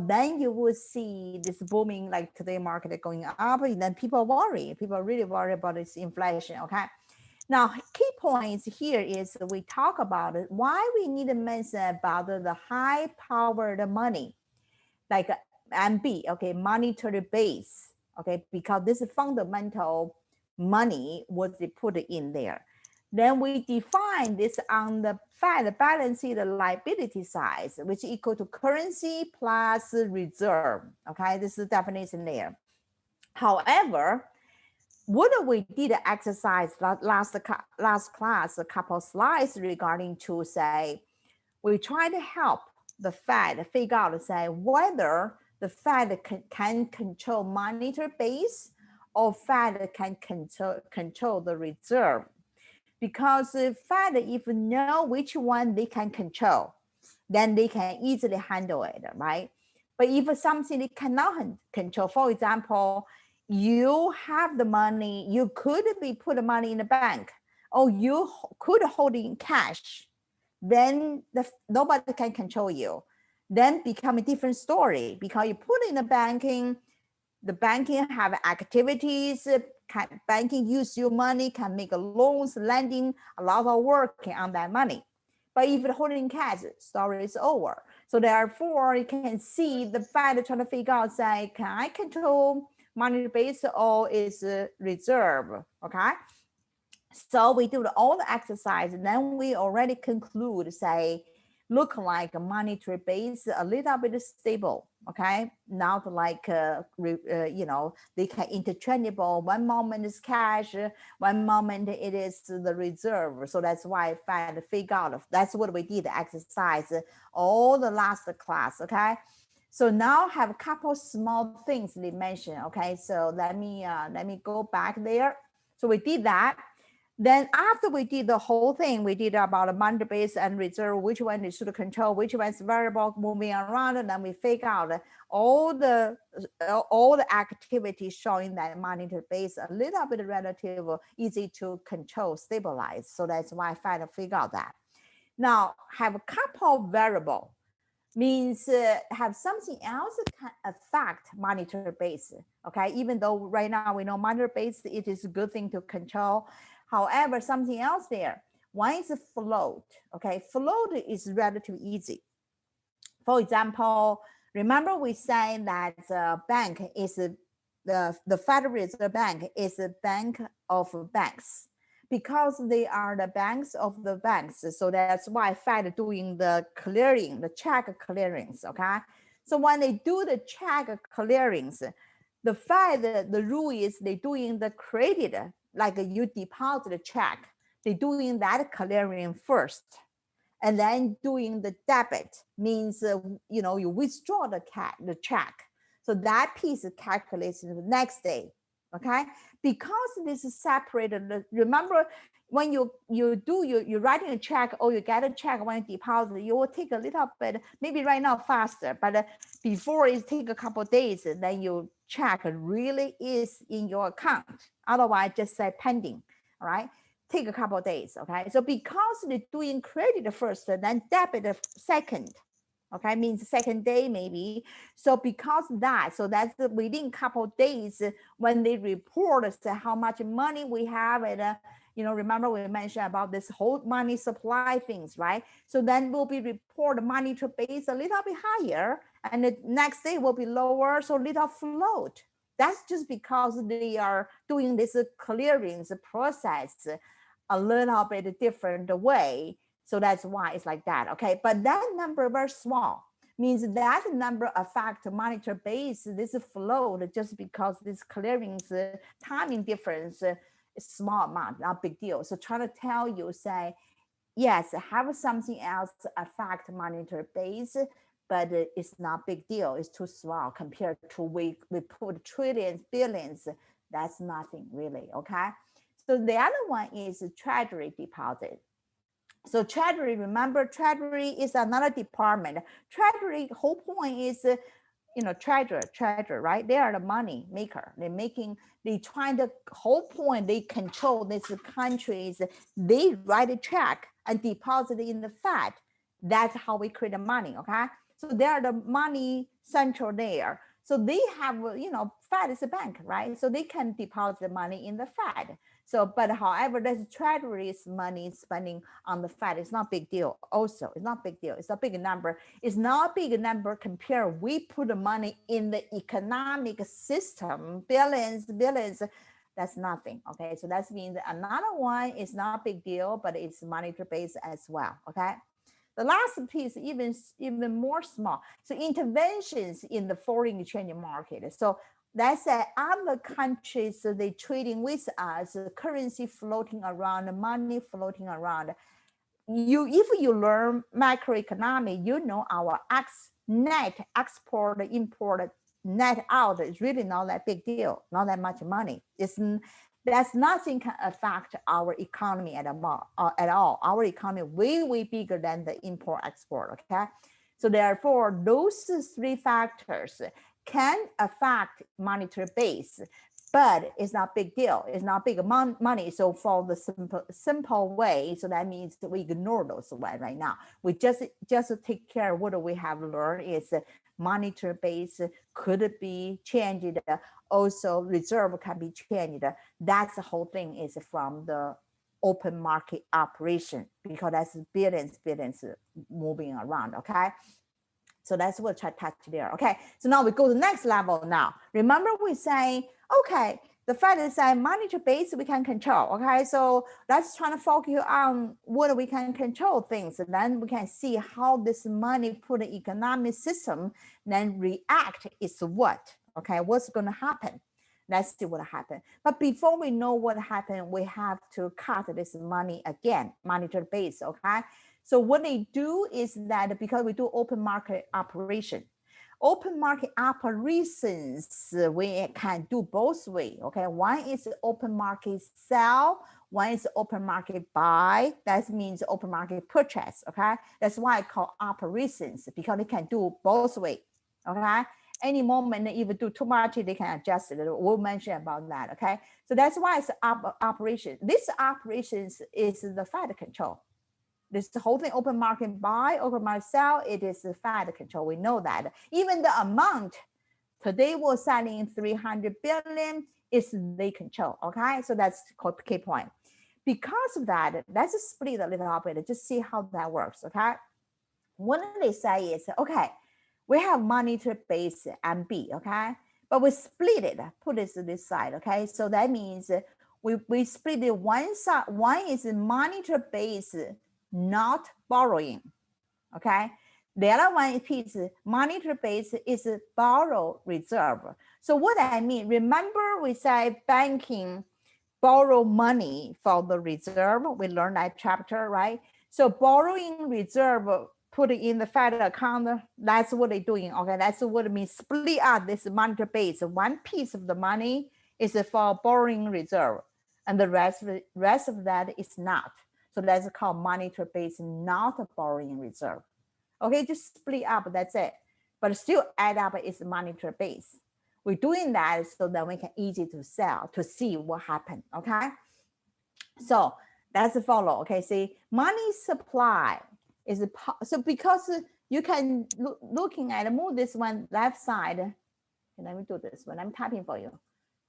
then you will see this booming, like today market going up, and then people really worry about this inflation, okay? Now, key points here is we talk about it, why we need to mention about the high powered money, like MB, okay, monetary base, okay, because this fundamental money was put in there. Then we define this on the Fed balance sheet liability side, which equal to currency plus reserve, okay, this is the definition there. However, what we did exercise last class, a couple of slides regarding to say, we try to help the Fed figure out, say, whether the Fed can control monetary base or Fed can control the reserve. Because the Fed, if know which one they can control, then they can easily handle it, right? But if something they cannot control, for example, you have the money, you could be put the money in the bank, or you could hold in cash, then nobody can control you. Then become a different story, because you put in the banking have activities, banking use your money, can make loans, lending, a lot of work on that money. But if you're holding cash, story is over. So therefore, you can see the Fed trying to figure out, say, can I control money base or is reserve, okay? So we do all the exercise, and then we already conclude, say, look like a monetary base a little bit stable, okay? Not like, they can interchangeable. One moment is cash, one moment it is the reserve. So that's why Fed figure out, that's what we did, exercise all the last class, okay? So now have a couple small things they mentioned, okay? So let me go back there. So we did that. Then after we did the whole thing, we did about a money base and reserve, which one is should control, which one is variable, moving around, and then we figure out all the activities showing that monetary base a little bit relative easy to control, stabilize. So that's why I finally figure out that. Now have a couple variable, means have something else that can affect monetary base, okay? Even though right now we know monetary base, it is a good thing to control. However, something else there, one is a float, okay? Float is relatively easy. For example, remember we said that the bank is the Federal Reserve Bank is a bank of banks, because they are the banks of the banks. So that's why Fed doing the clearing, the check clearings, okay? So when they do the check clearings, the Fed, the rule is they doing the credit, like you deposit a check, they doing that clearing first, and then doing the debit means you withdraw the check. So that piece is calculated the next day, okay? Because this is separated. Remember, when you're writing a check or you get a check when you deposit, you will take a little bit, maybe right now faster, but before it take a couple of days, then you check really is in your account. Otherwise, just say pending, all right? Take a couple of days, okay? So because they're doing credit first, then debit second, okay, means second day maybe. So because that, so that's within a couple of days when they report how much money we have, and remember we mentioned about this whole money supply things, right? So then we'll be report monetary base a little bit higher, and the next day will be lower, so little float. That's just because they are doing this clearance process a little bit different way. So that's why it's like that, okay? But that number very small, means that number affect monetary base, this float, just because this clearings timing difference is small amount, not big deal. So trying to tell you, say, yes, have something else affect monetary base, but it's not big deal. It's too small compared to we put trillions, billions, that's nothing really, okay? So the other one is treasury deposit. So treasury, remember, treasury is another department. Treasury whole point is, treasurer, right? They are the money maker. They trying to, whole point, they control these countries. They write a check and deposit it in the Fed. That's how we create the money, okay? So they are the money central there. So they have, Fed is a bank, right? So they can deposit the money in the Fed. So, but however, there's treasury's money spending on the Fed. It's not big deal. Also, it's not big deal. It's a big number. It's not a big number compared. We put the money in the economic system, billions. That's nothing. Okay, so that means another one is not a big deal, but it's monetary based as well. Okay. The last piece, even more small. So interventions in the foreign exchange market. So that's other countries, so they trading with us, currency floating around, money floating around. If you learn macroeconomics, you know our net export, import, net out is really not that big deal, not that much money. That's nothing can affect our economy at all. Our economy way bigger than the import export. Okay, so therefore those three factors can affect monetary base, but it's not big deal. It's not big money. So for the simple way, so that means we ignore those one right now. We just take care of what we have learned is monetary base could be changed. Also, reserve can be changed. That's the whole thing is from the open market operation, because that's billions moving around. Okay. So that's what I touched there. Okay. So now we go to the next level now. Remember we say, okay, the Fed is a monetary base we can control. Okay. So let's try to focus on what we can control things. And then we can see how this money put in the economic system then react is what. Okay. What's going to happen? Let's see what happened. But before we know what happened, we have to cut this money again, monetary base. Okay. So what they do is that because we do open market operation, open market operations, we can do both ways. Okay, one is open market sell, one is open market buy. That means open market purchase. Okay, that's why I call operations, because they can do both ways. Okay, any moment if you do too much, they can adjust it. We'll mention about that. Okay, so that's why it's operation. This operations is the Fed control. This whole thing, open market buy, open market sell, it is the Fed control. We know that. Even the amount, today we're selling 300 billion, is they control. Okay, so that's called key point. Because of that, let's split a little bit, just see how that works. Okay, what they say is, okay, we have monetary base MB. Okay, but we split it, put it to this side. Okay, so that means we split it one side. One is monetary base, not borrowing. Okay, the other one piece, monetary base is borrow reserve. So what I mean, remember we say banking borrow money for the reserve. We learned that chapter, right? So borrowing reserve, put it in the Fed account. That's what they're doing. Okay, that's what it means. Split up this monetary base. One piece of the money is for borrowing reserve, and the rest of that is not. So that's called monetary base, not a borrowing reserve. Okay, just split up, that's it. But still add up is monetary base. We're doing that so that we can easy to sell, to see what happened. Okay, so that's the follow. Okay, see, money supply is so because you can looking at move this one left side. And let me do this one. I'm typing for you.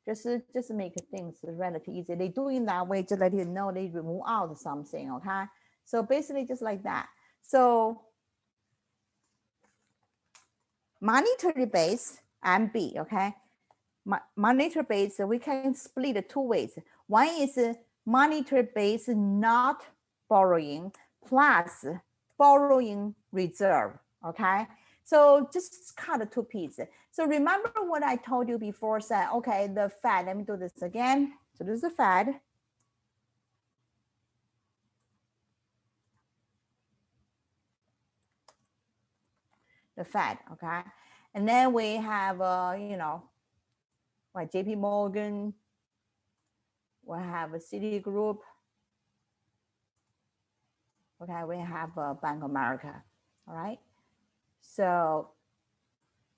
Just make things relatively easy. They doing that way, just let you know they remove out something. Okay, so basically just like that. So monetary base MB. Okay, monetary base we can split it two ways. One is monetary base not borrowing plus borrowing reserve. Okay, so just cut the two pieces. So remember what I told you before, said, okay, the Fed, let me do this again. So this is the Fed. The Fed, okay? And then we have, like JP Morgan, we have a Citigroup, okay, we have Bank of America, all right? So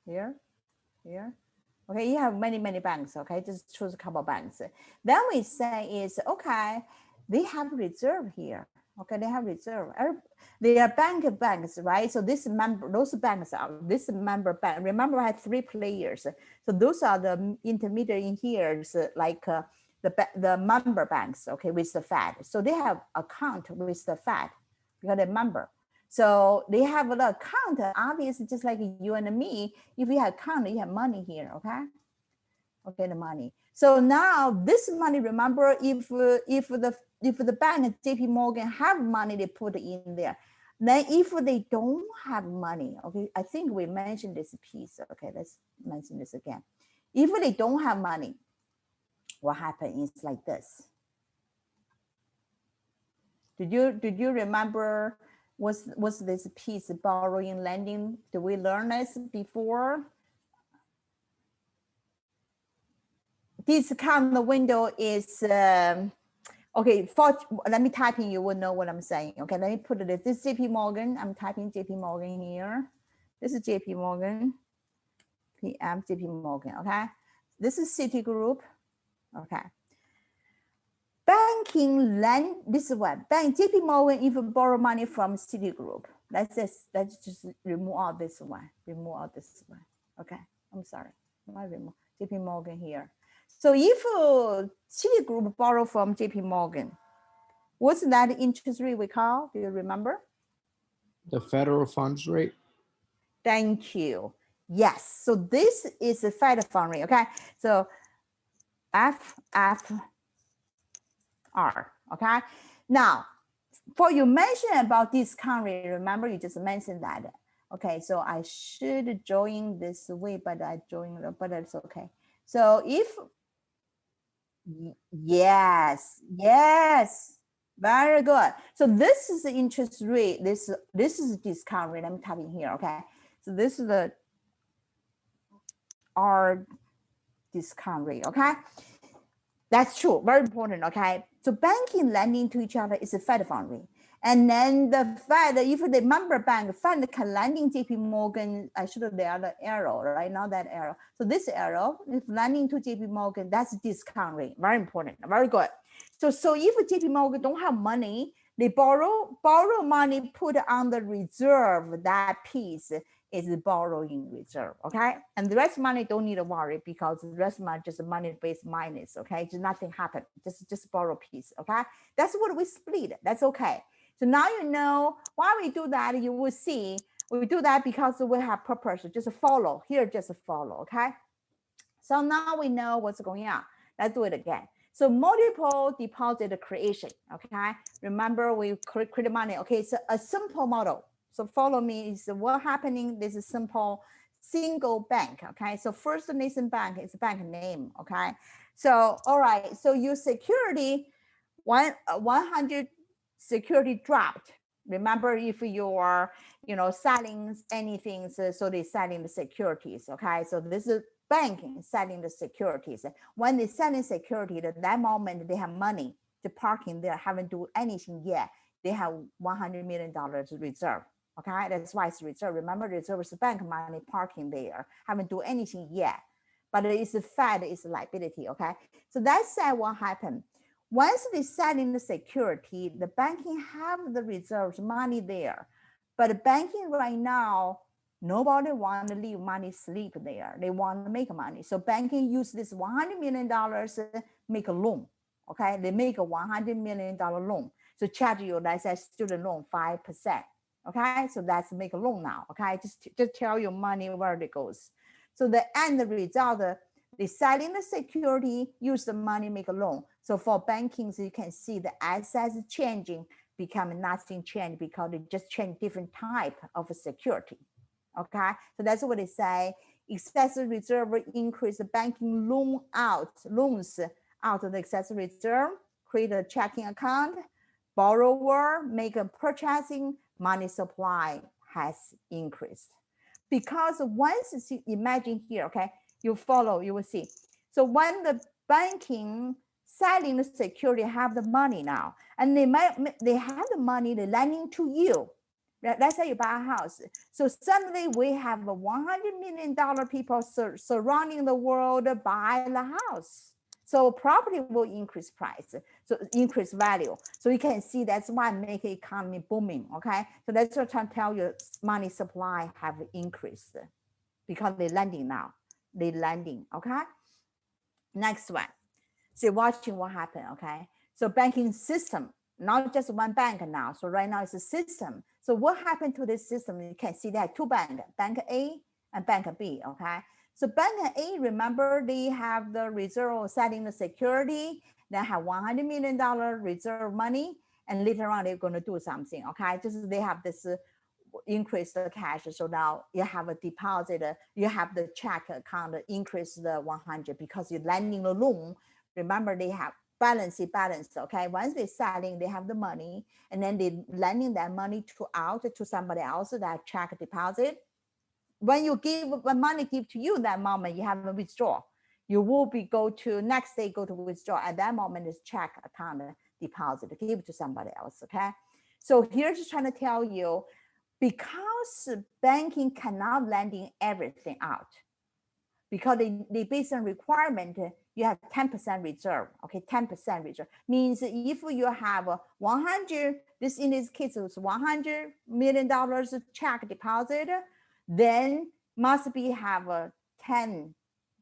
here. Okay, you have many banks, okay? Just choose a couple of banks. Then we say is, okay, they have reserve here, Okay, they have reserve. They are banks, right? So those banks are this member bank. Remember, I had 3 players. So those are the intermediate in here, like the member banks, okay, with the Fed. So they have account with the Fed because they're member. So they have the account, obviously, just like you and me. If you have account, you have money here, okay? Okay, the money. So now this money, remember, if the bank JP Morgan have money, they put it in there. Then if they don't have money, okay, I think we mentioned this piece. Okay, let's mention this again. If they don't have money, what happens is like this. Did you remember what's this piece, borrowing, lending? Did we learn this before? This kind of window is okay. Let me type in. You will know what I'm saying. Okay, let me put it. This is JP Morgan. I'm typing JP Morgan here. This is JP Morgan. PM JP Morgan. Okay, this is Citigroup. Okay. Banking lend. This is what bank JP Morgan. If you borrow money from Citigroup, let's just remove all this one. Remove all this one. Okay. I'm sorry. Why remove JP Morgan here? So if Citigroup borrow from JP Morgan, what's that interest rate we call? Do you remember? The federal funds rate. Thank you. Yes. So this is the federal fund rate. Okay. So FFR. Okay. Now, for you mentioned about discount rate, remember you just mentioned that. Okay. So I should join this way, but I joined, but it's okay. So if yes, very good. So this is the interest rate. This is discount rate. I'm typing here. Okay. So this is the R discount rate. Okay. That's true. Very important. Okay. So banking lending to each other is a Fed fund rate. And then the Fed, if the member bank Fed can lending JP Morgan, I should have the other arrow, right? Not that arrow. So this arrow, if lending to JP Morgan, that's discount rate. Very important. Very good. So if JP Morgan don't have money, they borrow money, put on the reserve. That piece is the borrowing reserve. Okay. And the rest of money don't need to worry because the rest of money just money based minus. Okay. Just nothing happened. Just borrow piece. Okay. That's what we split. That's okay. So now you know why we do that. You will see we do that because we have purpose. Just follow here, just follow. Okay. So now we know what's going on. Let's do it again. So multiple deposit creation. Okay. Remember we create money. Okay. So a simple model. So follow me. Is what happening. This is simple single bank. Okay. So First Nation Bank is bank name. Okay. So all right. So your security 100 security dropped. Remember, if you are, selling anything, so they're selling the securities. Okay, so this is banking selling the securities. When they're selling security, at that moment they have money to park in there, haven't do anything yet. They have $100 million reserve. Okay, that's why it's reserve. Remember, reserve is bank money parking there, haven't do anything yet. But it's the Fed, it's liability. Okay, so that said, what happened? Once they sell in the security, the banking have the reserves money there. But banking right now, nobody want to leave money sleep there. They want to make money. So banking use this $100 million make a loan. Okay, they make a $100 million loan. So charge you, let's say student loan 5%. Okay, so that's make a loan now. Okay, just tell your money where it goes. So the end result, they selling the security, use the money, make a loan. So for banking, so you can see the assets changing, become nothing change because they just change different type of security. Okay, so that's what they say. Excessive reserve increase the banking loans out of the excessive reserve, create a checking account, borrower make a purchasing, money supply has increased. Because once you imagine here, okay, you follow, you will see. So when the banking selling the security have the money now, and they have the money, they're lending to you. Let's say you buy a house. So suddenly we have a $100 million people surrounding the world buy the house. So property will increase price, so increase value. So you can see that's why make economy booming, okay? So that's what I'm trying to tell you, money supply have increased because they're lending now. They're lending, okay? Next one. So watching what happened, okay? So banking system, not just one bank now. So right now it's a system. So what happened to this system? You can see that two banks, Bank A and Bank B, okay? So Bank A, remember they have the reserve setting the security, they have $100 million reserve money, and later on they're gonna do something, okay? Just they have this increase the cash. So now you have a deposit, you have the check account increase the 100 because you're lending a loan. Remember they have balance, okay? Once they're selling, they have the money, and then they lending that money to somebody else, that check deposit. When you give, when money give to you, that moment you have a withdraw. You will be go to next day, go to withdraw. At that moment is check account deposit, give to somebody else, okay? So here's just trying to tell you, because banking cannot lending everything out, because they based on requirement, you have 10% reserve, okay, 10% reserve. Means if you have 100, this in this case was $100 million check deposit, then must be have 10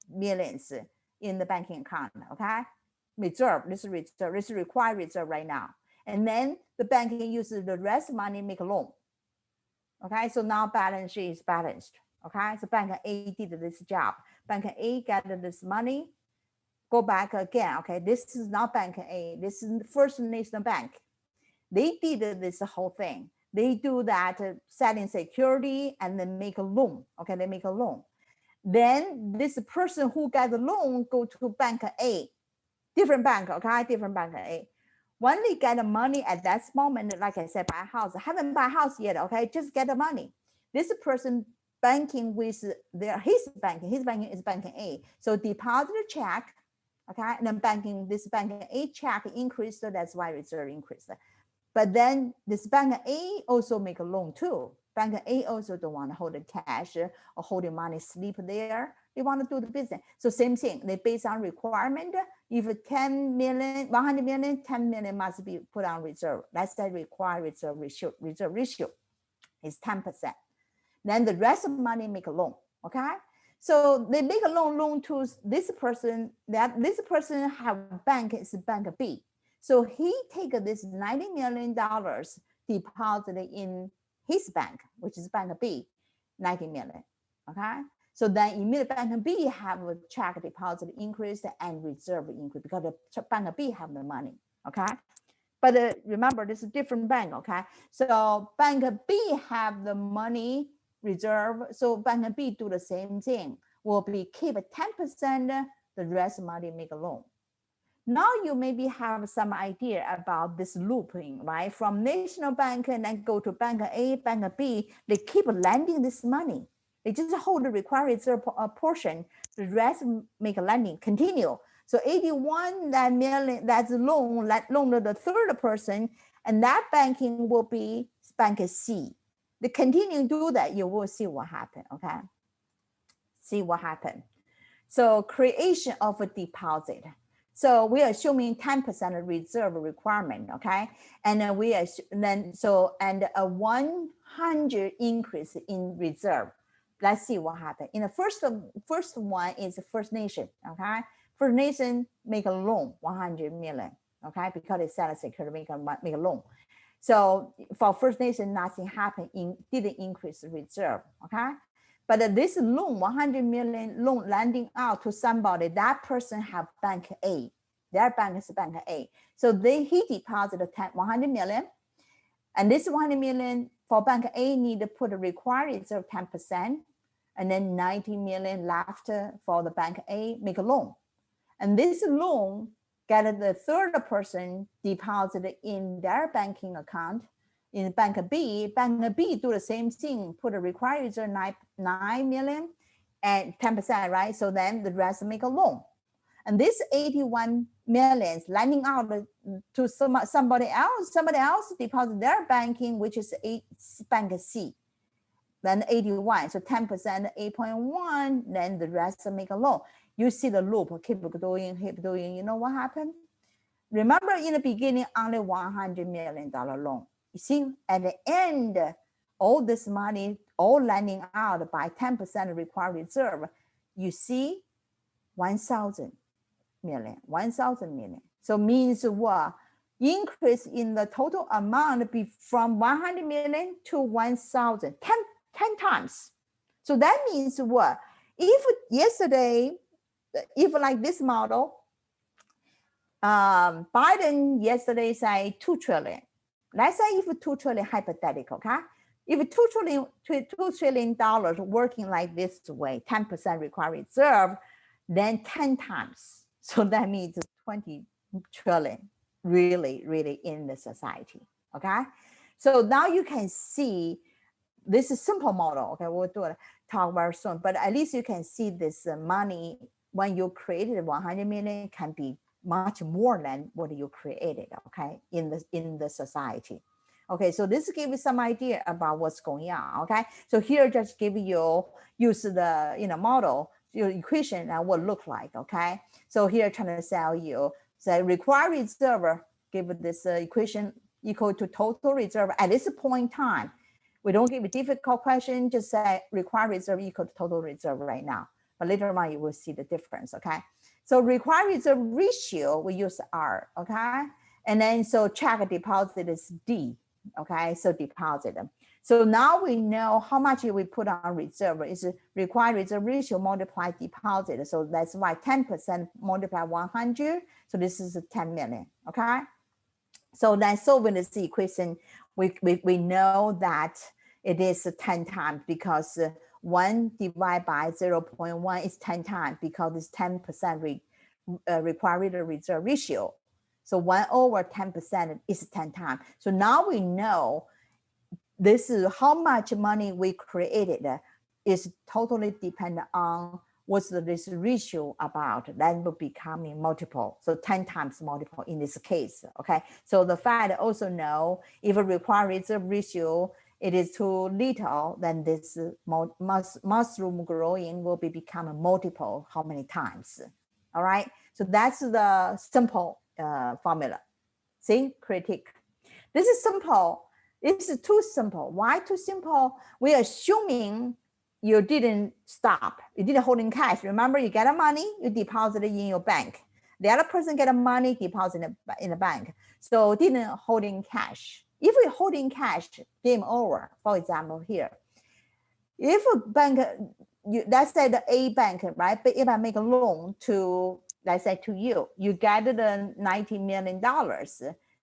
millions in the banking account, okay? Reserve, this is required reserve right now. And then the banking uses the rest money make a loan. Okay, so now balance sheet is balanced. Okay, so Bank A did this job. Bank A got this money, go back again. Okay, this is not Bank A, this is First National Bank. They did this whole thing. They do that setting security and then make a loan. Okay, they make a loan. Then this person who got the loan go to Bank A, different bank, okay, different Bank A. When they get the money at that moment, like I said, buy a house, haven't buy a house yet, okay, just get the money. This person banking with his banking is banking A. So deposit a check, okay, and then this banking A check increased, so that's why reserve increased. But then this Bank A also make a loan too. Bank A also don't want to hold the cash or hold the money sleep there. They want to do the business. So same thing, they based on requirement. If 10 million, 100 million, 10 million must be put on reserve. That's the required reserve ratio. Reserve ratio is 10%. Then the rest of money make a loan, okay? So they make a loan to this person, that this person have bank is Bank B. So he take this $90 million deposited in his bank, which is Bank B, 90 million, okay? So then immediately Bank B have a check deposit increase and reserve increase because the Bank B have the money, okay? But remember, this is a different bank, okay? So Bank B have the money reserve, so Bank B do the same thing, will be keep 10%, the rest money make a loan. Now you maybe have some idea about this looping, right? From national bank and then go to Bank A, Bank B, they keep lending this money. They just hold the required reserve portion, the rest make a lending, continue. So 81 that million, that's loan to the third person, and that banking will be Bank C. They continue to do that, you will see what happened, okay? See what happened. So creation of a deposit. So we are assuming 10% reserve requirement, okay? And then we are and a 100 increase in reserve. Let's see what happened. In the first one is First Nation, okay? First Nation make a loan, 100 million, okay? Because they set a security, make a loan. So for First Nation, nothing happened, didn't increase the reserve, okay? But this loan, 100 million loan lending out to somebody, that person have Bank A. Their bank is Bank A. So he deposited 100 million. And this 100 million for Bank A need to put a required reserve 10%. And then 90 million left for the Bank A, make a loan. And this loan get the third person deposited in their banking account. In Bank B do the same thing, put a required reserve 9 million and 10%, right? So then the rest make a loan. And this 81 million lending out to somebody else deposit their banking, which is Bank C. then 81. So 10%, 8.1, then the rest make a loan. You see the loop, keep doing. You know what happened? Remember in the beginning, only $100 million loan. You see, at the end, all this money, all lending out by 10% required reserve, you see 1,000 million. So means what? Increase in the total amount be from 100 million to 1,000, 10 times. So that means what? If yesterday, if like this model, Biden yesterday say 2 trillion. Let's say if 2 trillion hypothetical, okay? If $2 trillion working like this way, 10% required reserve, then 10 times. So that means 20 trillion really in the society, okay? So now you can see this is simple model, okay? We'll talk very soon, but at least you can see this money when you created 100 million can be much more than what you created, okay, in the society. Okay, so this gives you some idea about what's going on, okay? So here just give you, use the model, your equation and what look like, okay? So here trying to sell you, say required reserve, give this equation equal to total reserve at this point in time. We don't give a difficult question, just say required reserve equal to total reserve right now. But later on, you will see the difference, okay? So required reserve ratio, we use R, okay? And then so check deposit is D, okay? So deposit. So now we know how much we put on reserve is required reserve ratio multiply deposit. So that's why 10% multiply 100. So this is 10 million, okay? So then solving this equation, we know that it is 10 times because 1 divided by 0.1 is 10 times because it's 10% required reserve ratio. So 1 over 10% is 10 times. So now we know this is how much money we created is totally dependent on what's this ratio about. That will becoming multiple. So 10 times multiple in this case, okay? So the Fed also know if a required reserve ratio it is too little, then this mushroom growing will become a multiple how many times, all right? So that's the simple formula. See, critique. This is simple. This is too simple. Why too simple? We're assuming you didn't stop. You didn't hold in cash. Remember, you get a money, you deposit it in your bank. The other person get a money, deposit in the bank. So didn't hold in cash. If we hold in cash, game over. For example, here, if a bank, let's say the A bank, right? But if I make a loan to, let's say to you, you get the $90 million,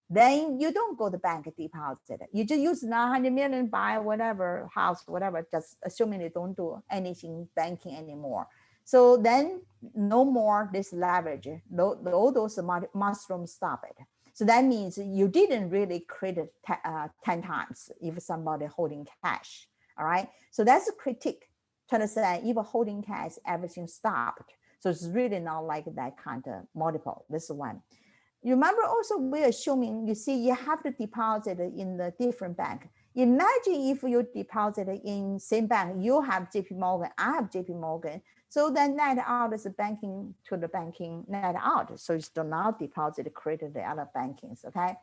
then you don't go to bank deposit. You just use 900 million, buy whatever house, whatever, just assuming they don't do anything banking anymore. So then no more this leverage, all those mushrooms stop it. So that means you didn't really create it 10 times if somebody holding cash, all right? So that's a critique, trying to say if holding cash, everything stopped. So it's really not like that kind of multiple, this one. You remember also we're assuming, you see, you have to deposit in the different bank. Imagine if you deposit in same bank, you have JP Morgan, I have JP Morgan. So then net out is banking to the banking net out. So it's do not deposit created the other bankings, okay?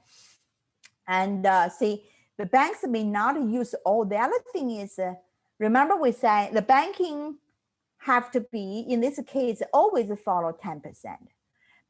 And see, the banks may not use all. The other thing is, remember we say the banking have to be, in this case, always follow 10%.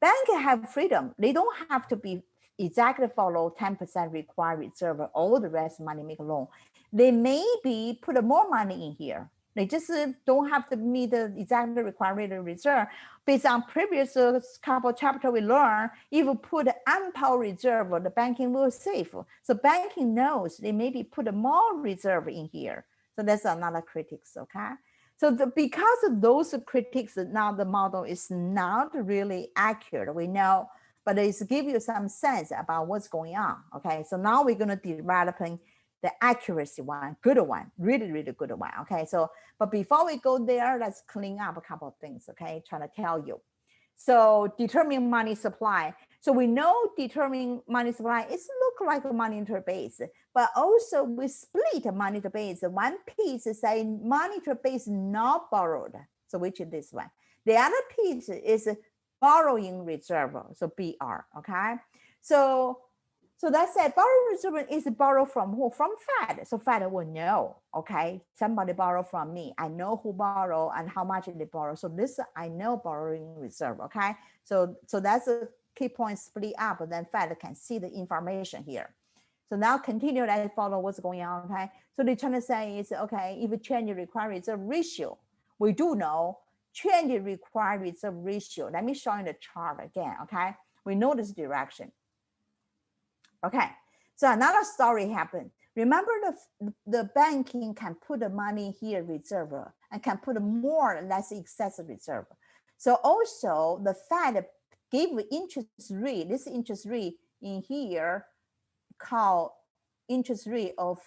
Banks have freedom. They don't have to be exactly follow 10% required reserve, all the rest money make a loan. They maybe put more money in here. They just don't have to meet the exactly required reserve. Based on previous couple chapter we learned, if you put ample reserve, the banking will safe. So banking knows they maybe put more reserve in here. So that's another critics, okay? So because of those critics, now the model is not really accurate, we know, but it's give you some sense about what's going on, okay? So now we're gonna developing the accuracy one, good one, really, really good one, okay? So, but before we go there, let's clean up a couple of things, okay? Trying to tell you. So determine money supply. So we know determining money supply is look like a monitor base, but also we split a monitor base. One piece is say monitor base not borrowed. So which is this one. The other piece is borrowing reserve. So BR, okay? So that's it. Borrowing reserve is borrowed from who? From Fed. So Fed will know, okay? Somebody borrow from me. I know who borrow and how much they borrow. So this I know borrowing reserve, okay? So that's a key point split up, and then Fed can see the information here. So now continue to follow what's going on, okay? So they're trying to say is, okay, if a change required reserve ratio, we do know change required reserve ratio. Let me show you the chart again, okay? We know this direction. Okay, so another story happened. Remember the banking can put the money here reserve and can put more or less excess reserve. So also the Fed gave interest rate, this interest rate in here called interest rate of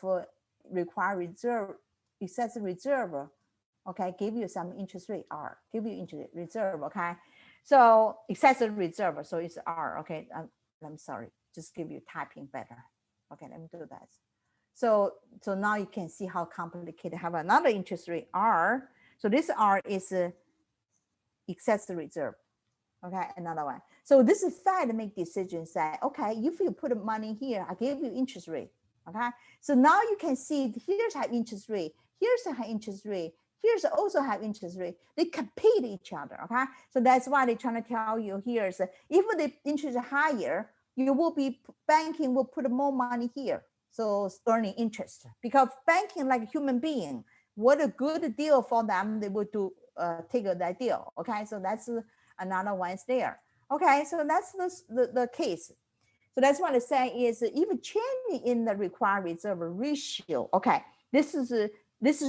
required reserve, excess reserve. Okay, give you some interest rate R, give you interest reserve, okay? So excessive reserve, so it's R, okay? I'm sorry, just give you typing better. Okay, let me do that. So now you can see how complicated. Have another interest rate R. So this R is excessive reserve. Okay, another one. So this is Fed make decisions that, okay, if you put money here, I give you interest rate. Okay, so now you can see here's high interest rate, here's a high interest rate, here's also have interest rate. They compete each other, okay? So that's why they're trying to tell you here is if the interest is higher, you will be, banking will put more money here. So earning interest, because banking like a human being, what a good deal for them, they would do, take that deal, okay? So that's another one is there. Okay, so that's the case. So that's what I say is even changing in the required reserve ratio, okay? This is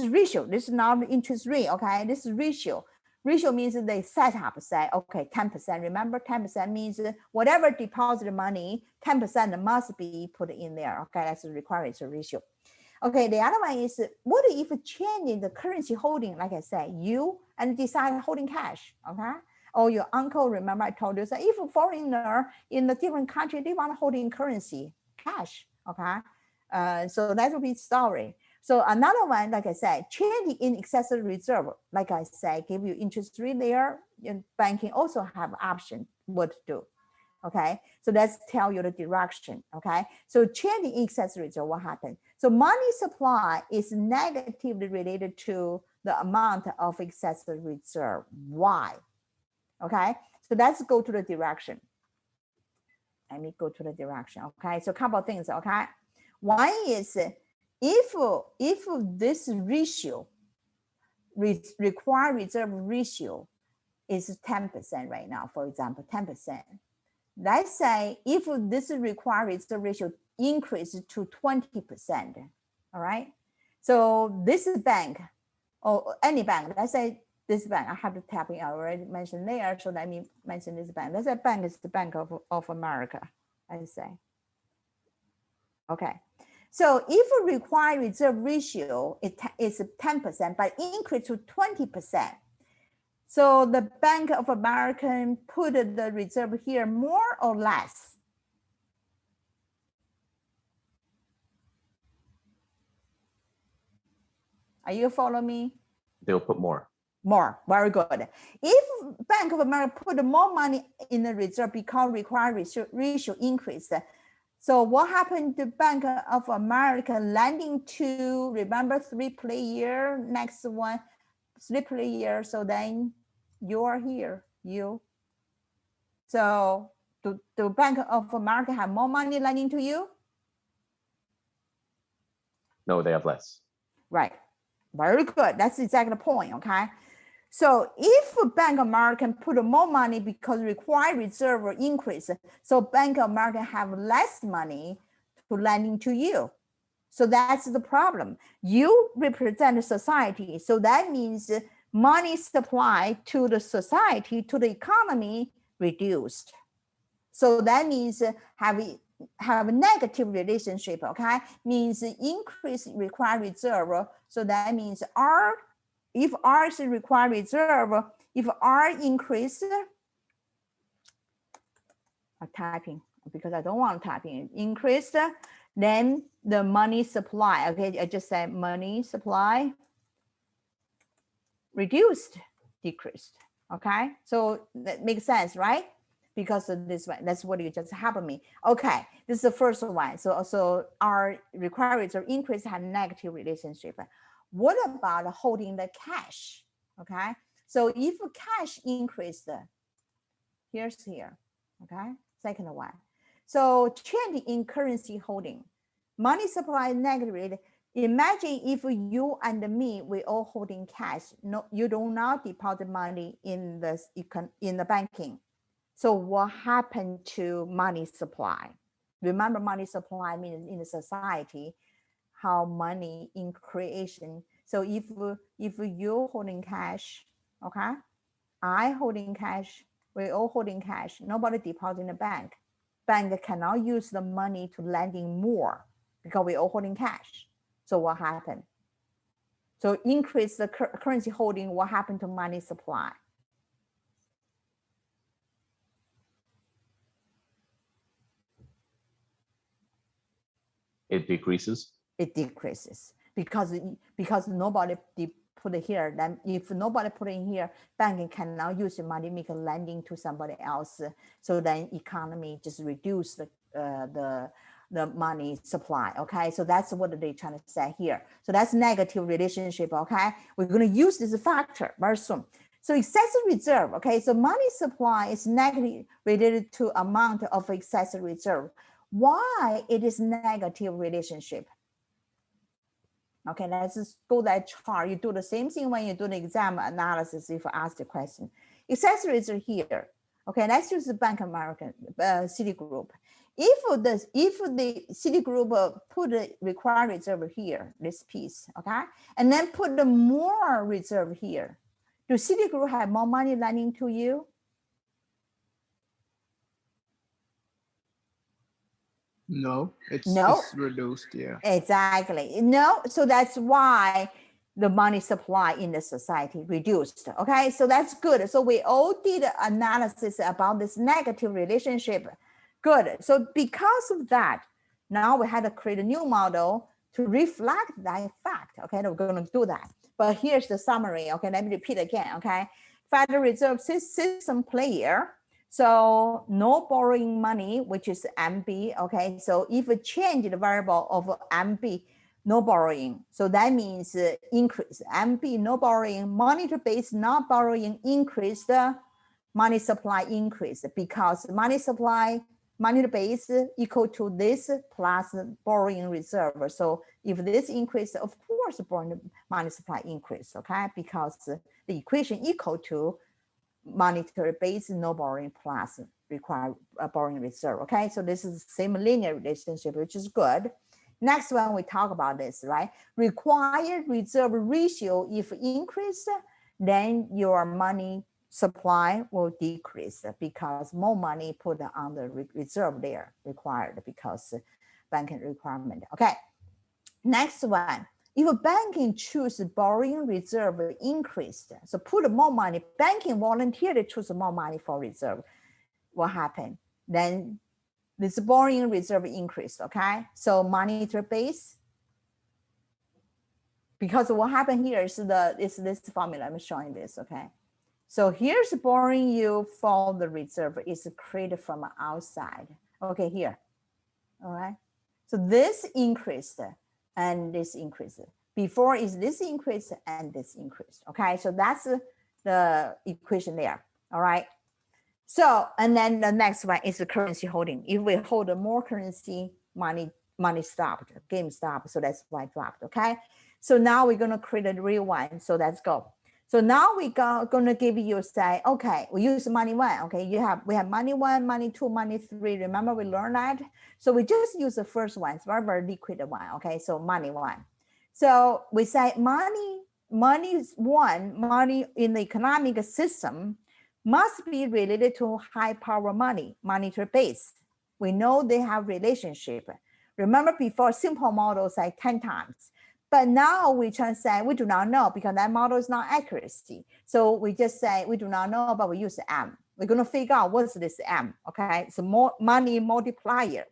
ratio. This is not interest rate. Okay, this is ratio. Ratio means they set up, say, okay, 10%. Remember, 10% means whatever deposit money, 10% must be put in there. Okay, that's the required ratio. Okay, the other one is what if changing the currency holding? Like I said, you and decide holding cash. Okay. Or your uncle, remember I told you, so if a foreigner in a different country, they want to hold in currency, cash. Okay. So that will be story. So another one, like I said, change in excessive reserve, like I said, give you interest rate there. Banking also have option what to do. Okay, so that's tell you the direction. Okay, so change in excessive reserve, what happened? So money supply is negatively related to the amount of excessive reserve. Why? Okay, so let's go to the direction. Let me go to the direction. Okay, so a couple of things. Okay, one is if this ratio, required reserve ratio is 10% right now, for example, 10%. Let's say if this required reserve ratio increases to 20%, all right? So this bank or any bank, let's say this bank, I have to tap in, I already mentioned there, so let me mention this bank. Let's say bank is the Bank of America, I say. Okay, so if a required reserve ratio is 10%, but increase to 20%, so the Bank of America put the reserve here more or less? Are you following me? They'll put more. More, very good. If Bank of America put more money in the reserve because required reserve ratio increased, so what happened to Bank of America lending to, remember 3 player, next one, 3 player, so then you're here, you. So do Bank of America have more money lending to you? No, they have less. Right, very good, that's exactly the point, okay? So if Bank of America put more money because required reserve increase, so Bank of America have less money to lending to you. So that's the problem. You represent society. So that means money supply to the society, to the economy reduced. So that means have a negative relationship, okay? Means increase required reserve. So that means R, if R is required reserve, if R increase, typing because I don't want typing. Increased, then the money supply. Okay, I just said money supply reduced, decreased. Okay, so that makes sense, right? Because of this one, that's what you just happened me. Okay, this is the first one. So our required reserve increase had negative relationship. What about holding the cash? Okay, so if cash increased, here's here. Okay, second one. So change in currency holding, money supply negative. Imagine if you and me, we all holding cash. No, you do not deposit money in the banking. So what happened to money supply? Remember, money supply means in the society, how money in creation. So if you're holding cash, okay, I holding cash, we all holding cash, nobody deposit in the bank. Bank cannot use the money to lending more because we all holding cash. So what happened? So increase the currency holding, what happened to money supply? It decreases. It decreases because nobody put it here. Then if nobody put it in here, banking cannot use the money, make a lending to somebody else. So then economy just reduce the money supply. Okay, so that's what they're trying to say here. So that's negative relationship. Okay, we're going to use this factor very soon. So excessive reserve. Okay, so money supply is negatively related to amount of excessive reserve. Why it is negative relationship? Okay, let's just go that chart. You do the same thing when you do the exam analysis if you ask the question. Accessories are here. Okay, let's use the Bank of America, Citigroup. If the Citigroup put the required reserve here, this piece, okay, and then put the more reserve here, do Citigroup have more money lending to you? No, it's reduced, yeah. Exactly. No, so that's why the money supply in the society reduced. Okay, so that's good. So we all did analysis about this negative relationship. Good. So because of that, now we had to create a new model to reflect that fact. Okay, we're going to do that. But here's the summary. Okay, let me repeat again. Okay, Federal Reserve System player. So no borrowing money, which is MB. Okay, so if we change the variable of MB, no borrowing. So that means increase MB, no borrowing, monitor base, not borrowing, increased, money supply increase because money supply, monitor base equal to this plus borrowing reserve. So if this increase, of course, money supply increase, okay, because the equation equal to monetary base, no borrowing plus required borrowing reserve. Okay, so this is the same linear relationship, which is good. Next one, we talk about this, right? Required reserve ratio, if increased, then your money supply will decrease because more money put on the reserve there required because banking requirement. Okay, next one. If a banking choose borrowing reserve increased, so put more money, banking voluntarily choose more money for reserve, what happened? Then this borrowing reserve increased, okay? So monetary base, because what happened here is this formula, I'm showing this, okay? So here's borrowing you for the reserve is created from outside, okay, here, all right? So this increased and this increase. Before is this increase and this increase. Okay, so that's the equation there. All right. So, and then the next one is the currency holding. If we hold more currency, money stopped, game stopped. So that's why it dropped. Okay. So now we're going to create a real one. So let's go. So now we're going to give you say, okay, we use money one. Okay, we have money one, money two, money three. Remember we learned that. So we just use the first one. It's very, very liquid one. Okay, so money one. So we say money is one. Money in the economic system must be related to high power money, monetary base. We know they have relationship. Remember before simple models like 10 times. But now we try to say we do not know because that model is not accuracy. So we just say we do not know, but we use M. We're going to figure out what's this M, okay? It's a money multiplier,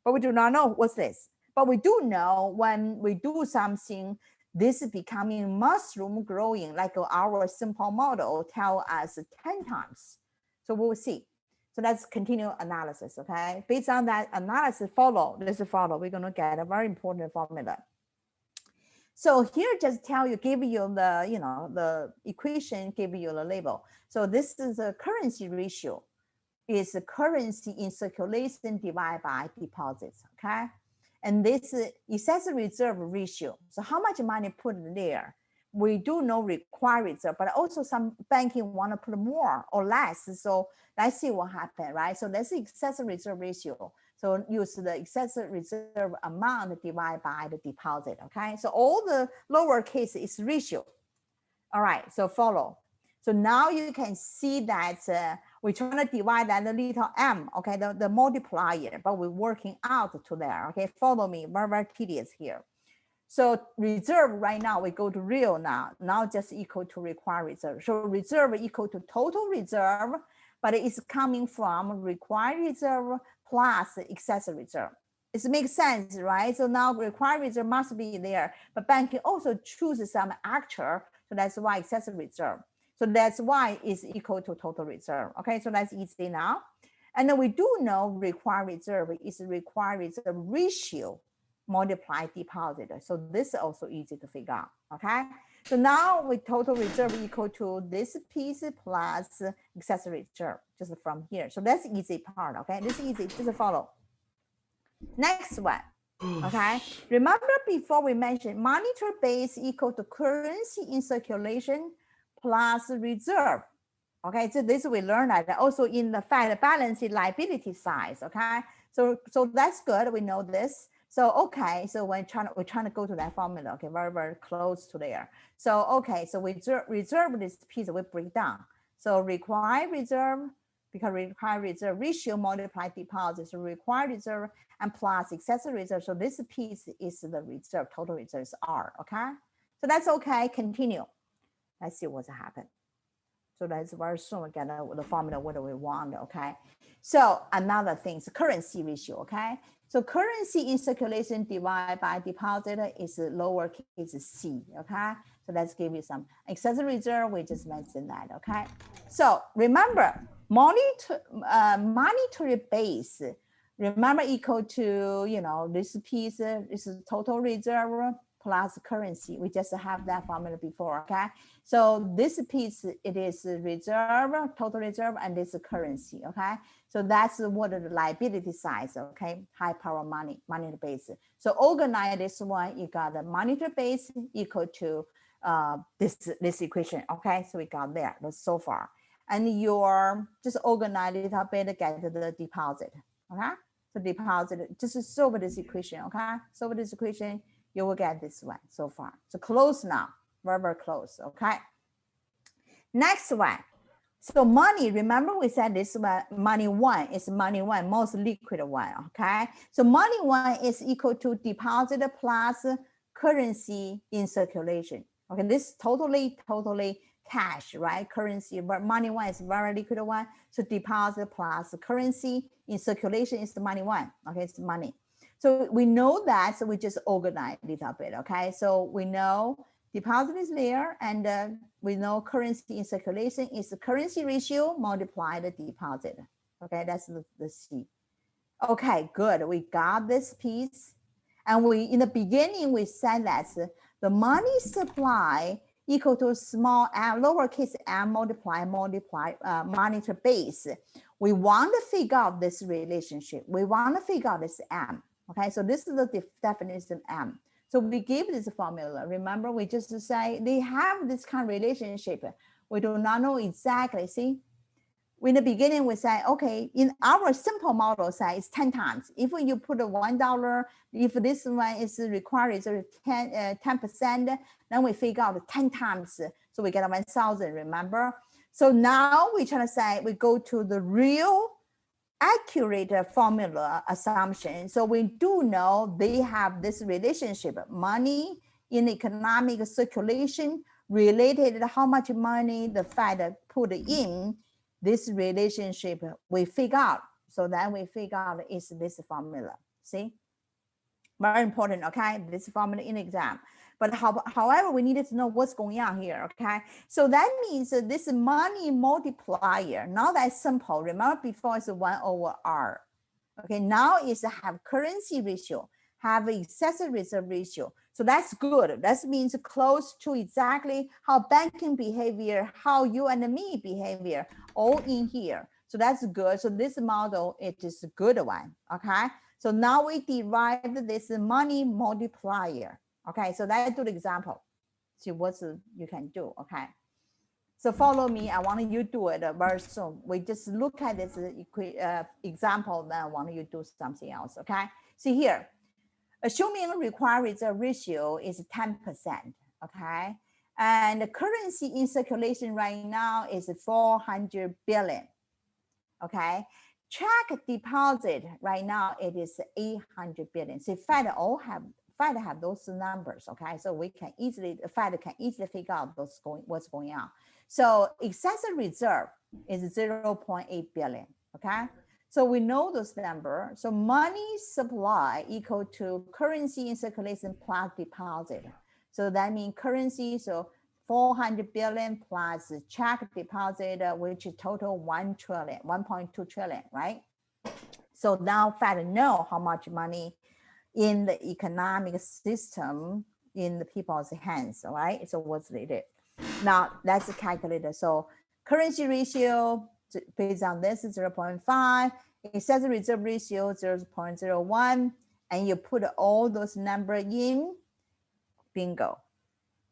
but we do not know what's this. But we do know when we do something, this is becoming mushroom growing, like our simple model tell us 10 times. So we'll see. So let's continue analysis, okay? Based on that analysis, let's follow. We're going to get a very important formula. So here just give you the, the equation, give you the label. So this is a currency ratio, is the currency in circulation divided by deposits, okay? And this is excess reserve ratio. So how much money put there? We do know required reserve, but also some banking want to put more or less. So let's see what happened, right? So that's the excess reserve ratio. So use the excess reserve amount divided by the deposit, okay? So all the lowercase is ratio. All right, so follow. So now you can see that we're trying to divide that little m, okay, the multiplier, but we're working out to there, okay? Follow me, very tedious here. So reserve right now, we go to real now just equal to required reserve. So reserve equal to total reserve, but it's coming from required reserve plus excess reserve. It makes sense, right? So now required reserve must be there, but banking also chooses some actual, so that's why excess reserve. So that's why it's equal to total reserve. Okay, so that's easy now. And then we do know required reserve is required reserve ratio multiply deposit. So this is also easy to figure out. Okay, so now with total reserve equal to this piece plus excess reserve, just from here. So that's the easy part. Okay, this is easy, just follow. Next one. Okay, remember before we mentioned monetary base equal to currency in circulation plus reserve. Okay, so this we learned that also in the fact balance sheet liability size. Okay, so that's good. We know this. So okay, so we're trying to go to that formula. Okay, very close to there. So okay, so we reserve this piece we break down. So required reserve, because required reserve ratio multiply deposits, so required reserve and plus excess reserve. So this piece is the reserve, total reserves R. Okay, so that's okay. Continue. Let's see what's happened. So that's very soon we get the formula what do we want. Okay, so another thing is currency ratio. Okay, so currency in circulation divided by deposit is lowercase c. Okay, so let's give you some excess reserve. We just mentioned that. Okay, so remember monetary base. Remember equal to this piece. This is total reserve plus currency. We just have that formula before, okay? So this piece, it is reserve, total reserve, and this currency, okay? So that's what the liability size, okay? High power monetary base. So organize this one, you got the monetary base equal to this equation, okay? So we got there, that's so far. And you're just organize it a bit to get the deposit, okay? So deposit, just solve this equation, okay? Solve this equation, you will get this one so far. So close now, very close, okay? Next one. So money, remember we said this one, money one is money one, most liquid one, okay? So money one is equal to deposit plus currency in circulation. Okay, this totally cash, right? Currency, but money one is very liquid one. So deposit plus currency in circulation is the money one, okay? It's money. So we know that, so we just organize a little bit, okay? So we know deposit is there, and we know currency in circulation is the currency ratio multiply the deposit, okay? That's the C. Okay, good, we got this piece. And in the beginning, we said that the money supply equal to small m, lowercase m multiply monetary base. We want to figure out this relationship. We want to figure out this m. Okay, so this is the definition M. So we give this formula. Remember, we just say they have this kind of relationship. We do not know exactly. See, in the beginning, we say, okay, in our simple model say it's 10 times. If you put a $1, if this one is required is 10%, then we figure out 10 times. So we get 1,000, remember? So now we try to say, we go to the real accurate formula assumption. So we do know they have this relationship, money in economic circulation related to how much money the Fed put in this relationship we figure out. So then we figure out is this formula. See, very important. Okay, this formula in exam. But however, we needed to know what's going on here. Okay, so that means this money multiplier, not that simple. Remember before it's 1 over R. Okay, now is have currency ratio, have excessive reserve ratio. So that's good. That means close to exactly how banking behavior, how you and me behavior, all in here. So that's good. So this model, it is a good one. Okay, so now we derived this money multiplier. Okay, so let's do the example. See what you can do. Okay. So follow me. I want you to do it very soon. We just look at this example, then I want you to do something else, okay? See here, assuming required reserve ratio is 10%, okay? And the currency in circulation right now is 400 billion, okay? Check deposit right now, it is 800 billion. See, Fed have those numbers, okay? So we can easily, Fed can easily figure out what's going on. So excessive reserve is 0.8 billion, okay? So we know those numbers. So money supply equal to currency in circulation plus deposit. So that means currency, so 400 billion plus check deposit, which is total 1.2 trillion, right? So now Fed know how much money in the economic system in the people's hands, all right? So what's it? Now let's calculate it. So currency ratio based on this is 0.5, excessive reserve ratio 0.01, and you put all those numbers in, bingo.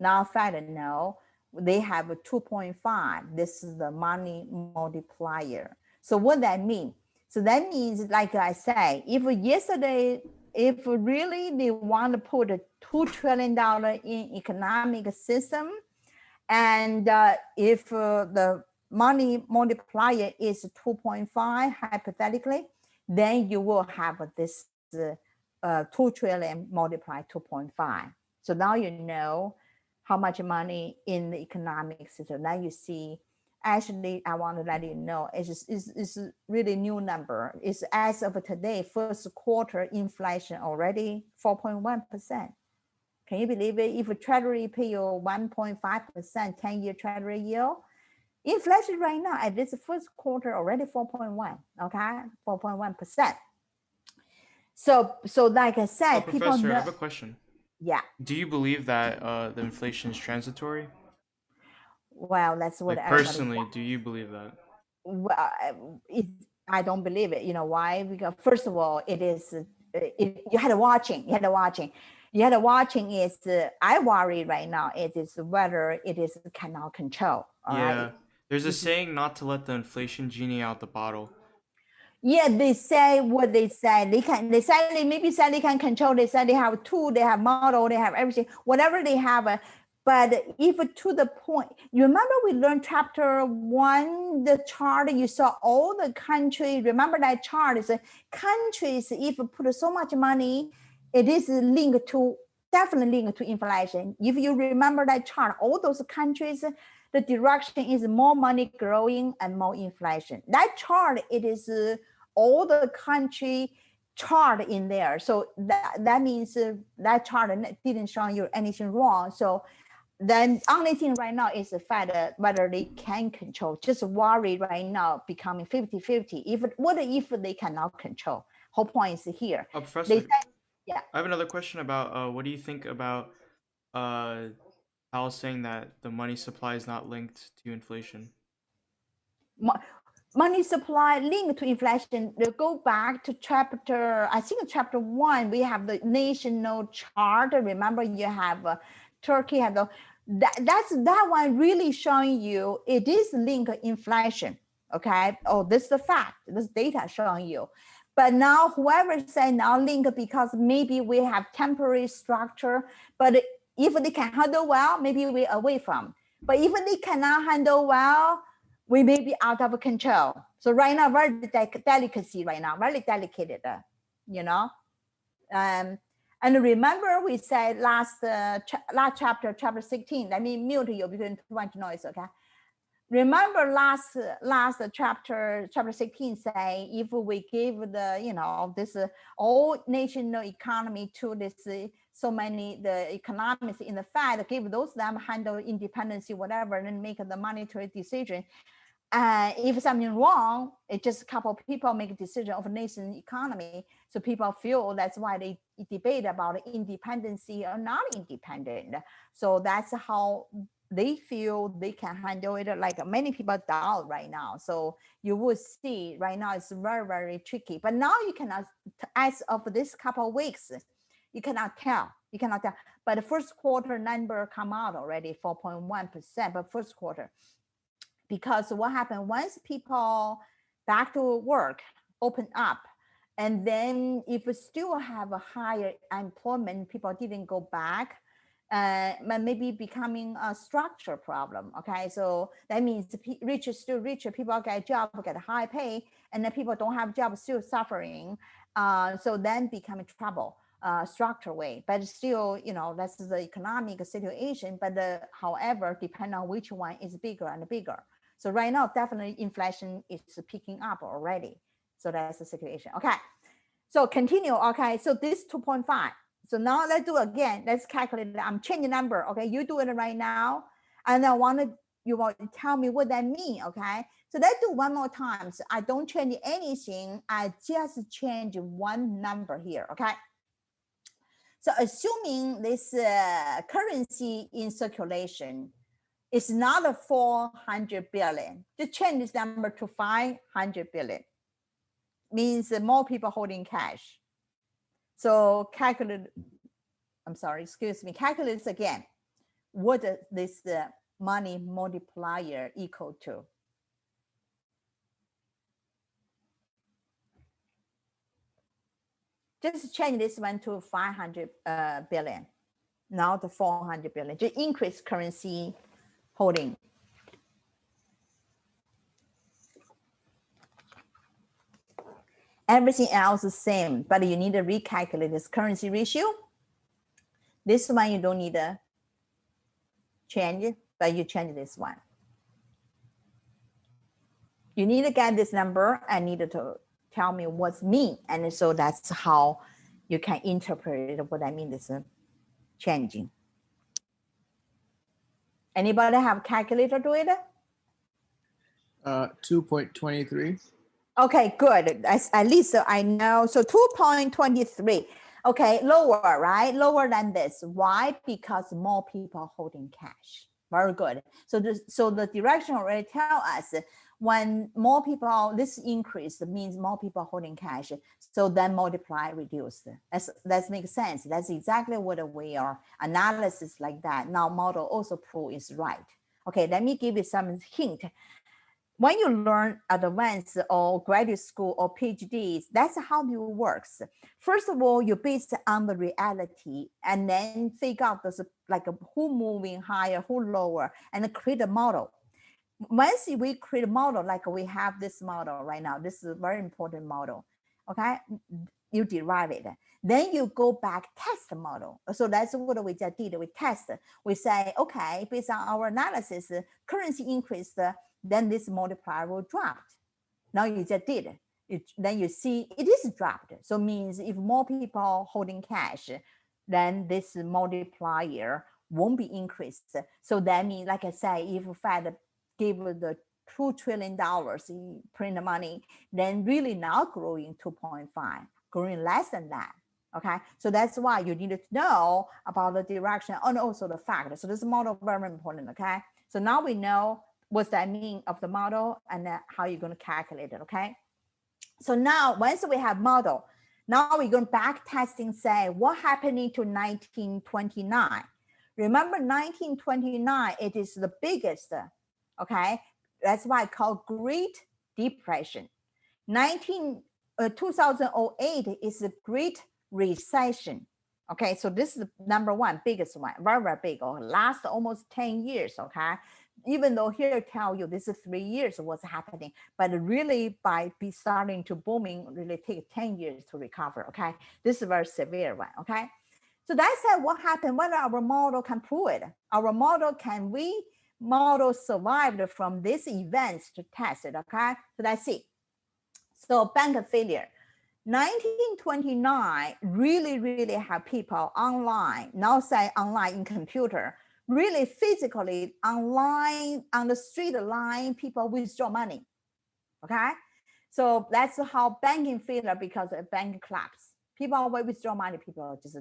Now Fed know they have a 2.5. This is the money multiplier. So what that mean? So that means, like I say, if really they want to put a $2 trillion in economic system, and if the money multiplier is 2.5, hypothetically, then you will have this 2 trillion multiplied 2.5. So now you know how much money in the economic system. Now you see, actually, I want to let you know, it's really new number. It's as of today, first quarter inflation already 4.1%. Can you believe it? If a treasury pay you 1.5%, 10-year treasury yield, inflation right now at this first quarter already 4.1, okay, 4.1%. So like I said, Professor, I have a question. Yeah. Do you believe that the inflation is transitory? Well, that's what like personally, do you believe that? Well, I don't believe it. You know why? Because first of all, it is you had a watching. Is I worry right now. It is whether it is cannot control. All right. There's a saying not to let the inflation genie out the bottle. Yeah, they say what they say. They can control. They say they have tool, they have model, they have everything, whatever they have. But if to the point, you remember we learned chapter 1, the chart, you saw all the country. Remember that chart is countries, if you put so much money, it is definitely linked to inflation. If you remember that chart, all those countries, the direction is more money growing and more inflation. That chart, it is all the country chart in there. So that means that chart didn't show you anything wrong. So then only thing right now is the Fed, whether they can control. Just worry right now becoming 50-50. What if they cannot control? Whole point is here. Professor, I have another question about what do you think about Hal saying that the money supply is not linked to inflation? Money supply linked to inflation. They go back to chapter 1. We have the national chart. Remember, you have Turkey have that one really showing you it is linked to inflation. Okay. Oh, this is the fact. This data showing you. But now whoever say now link because maybe we have temporary structure, but if they can handle well, maybe we away from. But if they cannot handle well, we may be out of control. So right now, very delicacy right now, very delicate, and remember we said last chapter 16, let me mute you because too much noise, okay? Remember last chapter 16 say, if we give the, this all national economy to this, so many, the economists in the Fed, give those them handle independence, whatever, and then make the monetary decision. If something wrong, it's just a couple of people make a decision of a nation economy. So people feel that's why they debate about independency or not independent. So that's how they feel they can handle it. Like many people doubt right now. So you will see right now it's very, very tricky. But now you cannot, as of this couple of weeks, you cannot tell. You cannot tell. But the first quarter number come out already, 4.1%, but first quarter. Because what happened once people back to work, open up, and then if we still have a higher employment, people didn't go back, but maybe becoming a structure problem. Okay, so that means the rich is still richer, people get a job, get high pay, and then people don't have jobs, still suffering. So then becoming trouble. Structure way, but still, that's the economic situation. But however, depending on which one is bigger and bigger. So right now, definitely inflation is picking up already. So that's the situation. Okay, so continue. Okay, so this 2.5. So now let's do again. Let's calculate it. I'm changing number. Okay, you do it right now, and you want to tell me what that mean. Okay, so let's do one more time. So I don't change anything. I just change one number here. Okay. So assuming this currency in circulation is not a 400 billion, just change this number to 500 billion. Means more people holding cash. So calculate this again. What is this money multiplier equal to? Just change this one to 500 billion, now to 400 billion. Just increase currency holding. Everything else is same, but you need to recalculate this currency ratio. This one you don't need to change, but you change this one. You need to get this number and need to tell me what's mean. And so that's how you can interpret it, what I mean is changing. Anybody have calculator do it? 2.23. Okay, good. At least I know. So 2.23. Okay, lower, right? Lower than this. Why? Because more people holding cash. Very good. So the direction already tell us when more people, this increase means more people holding cash. So then multiply, reduce. That makes sense. That's exactly what we are. Analysis like that. Now model also prove is right. Okay, let me give you some hint. When you learn advanced or graduate school or PhDs, that's how it works. First of all, you base it on the reality and then figure out this, like who moving higher, who lower, and create a model. Once we create a model, like we have this model right now, this is a very important model, okay? You derive it. Then you go back, test the model. So that's what we just did. We test. We say, okay, based on our analysis, currency increased, then this multiplier will drop. Now you just did it. Then you see it is dropped. So means if more people holding cash, then this multiplier won't be increased. So that means, like I say, if Fed give the $2 trillion in print money, then really not growing 2.5, growing less than that. Okay, so that's why you need to know about the direction and also the fact. So this model is very important. Okay, so now we know what that mean of the model and how you're going to calculate it. Okay, so now once we have model, now we're going back testing, say what happening to 1929. Remember 1929, it is the biggest. Okay, that's why I call Great Depression. 2008 is the Great Recession. Okay, so this is the number one, biggest one, very, very big, or last almost 10 years, okay? Even though here tell you this is 3 years of what's happening, but really by starting to booming, really take 10 years to recover, okay? This is a very severe one, okay? So that's what happened, whether our model can prove it. Our model, can we model survived from this event to test it, okay? So let's see. So bank failure. 1929 really have people online, now say online in computer, really physically online on the street line, people withdraw money, okay? So that's how banking failure because the bank collapse. People will withdraw money, people just